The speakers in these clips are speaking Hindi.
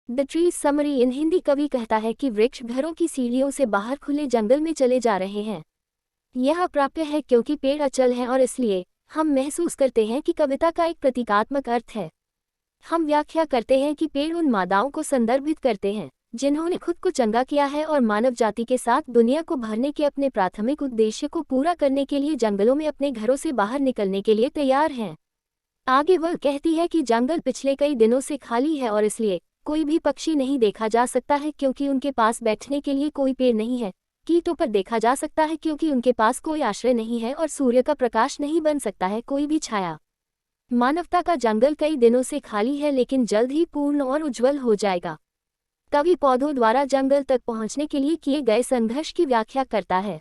द ट्रीज समरी इन हिंदी कवि कहता है कि वृक्ष घरों की सीढ़ियों से बाहर खुले जंगल में चले जा रहे हैं। यह अप्राप्य है क्योंकि पेड़ अचल हैं और इसलिए हम महसूस करते हैं कि कविता का एक प्रतीकात्मक अर्थ है। हम व्याख्या करते हैं कि पेड़ उन मादाओं को संदर्भित करते हैं जिन्होंने खुद को चंगा किया है और मानव जाति के साथ दुनिया को भरने के अपने प्राथमिक उद्देश्य को पूरा करने के लिए जंगलों में अपने घरों से बाहर निकलने के लिए तैयार हैं। आगे वह कहती है कि जंगल पिछले कई दिनों से खाली है और इसलिए कोई भी पक्षी नहीं देखा जा सकता है क्योंकि उनके पास बैठने के लिए कोई पेड़ नहीं है। कीटों पर देखा जा सकता है क्योंकि उनके पास कोई आश्रय नहीं है और सूर्य का प्रकाश नहीं बन सकता है कोई भी छाया। मानवता का जंगल कई दिनों से खाली है लेकिन जल्द ही पूर्ण और उज्जवल हो जाएगा। कवि पौधों द्वारा जंगल तक पहुंचने के लिए किए गए संघर्ष की व्याख्या करता है।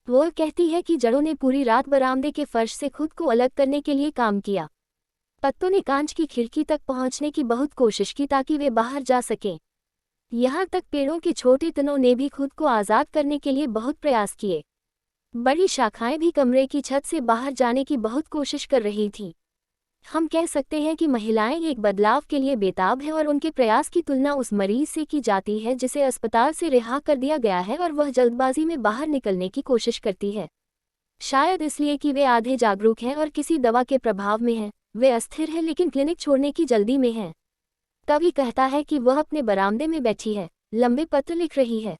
वह कहती है कि जड़ों ने पूरी रात बरामदे के फर्श से खुद को अलग करने के लिए काम किया। पत्तों ने कांच की खिड़की तक पहुंचने की बहुत कोशिश की ताकि वे बाहर जा सकें। यहाँ तक पेड़ों के छोटे तनों ने भी खुद को आज़ाद करने के लिए बहुत प्रयास किए। बड़ी शाखाएं भी कमरे की छत से बाहर जाने की बहुत कोशिश कर रही थीं। हम कह सकते हैं कि महिलाएं एक बदलाव के लिए बेताब हैं और उनके प्रयास की तुलना उस मरीज से की जाती है जिसे अस्पताल से रिहा कर दिया गया है और वह जल्दबाजी में बाहर निकलने की कोशिश करती है। शायद इसलिए कि वे आधे जागरूक हैं और किसी दवा के प्रभाव में हैं। वे अस्थिर हैं लेकिन क्लिनिक छोड़ने की जल्दी में हैं। कवि कहता है कि वह अपने बरामदे में बैठी है, लंबे पत्र लिख रही है।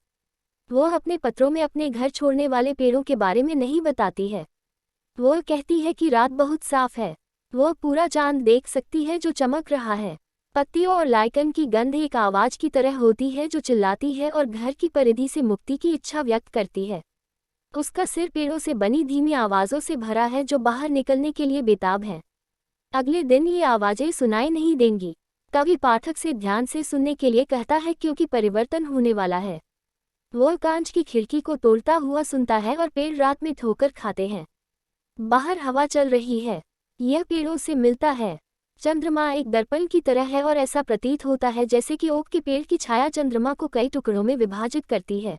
वह अपने पत्रों में अपने घर छोड़ने वाले पेड़ों के बारे में नहीं बताती है। वह कहती है कि रात बहुत साफ है। वह पूरा चांद देख सकती है जो चमक रहा है। पत्तियों और लाइकन की गंध एक आवाज की तरह होती है जो चिल्लाती है और घर की परिधि से मुक्ति की इच्छा व्यक्त करती है। उसका सिर पेड़ों से बनी धीमी आवाज़ों से भरा है जो बाहर निकलने के लिए बेताब हैं। अगले दिन ये आवाज़ें सुनाई नहीं देंगी। कवि पाठक से ध्यान से सुनने के लिए कहता है क्योंकि परिवर्तन होने वाला है। वह कांच की खिड़की को तोड़ता हुआ सुनता है और पेड़ रात में ठोकर खाते हैं। बाहर हवा चल रही है। यह पेड़ों से मिलता है। चंद्रमा एक दर्पण की तरह है और ऐसा प्रतीत होता है जैसे कि ओक के पेड़ की छाया चंद्रमा को कई टुकड़ों में विभाजित करती है।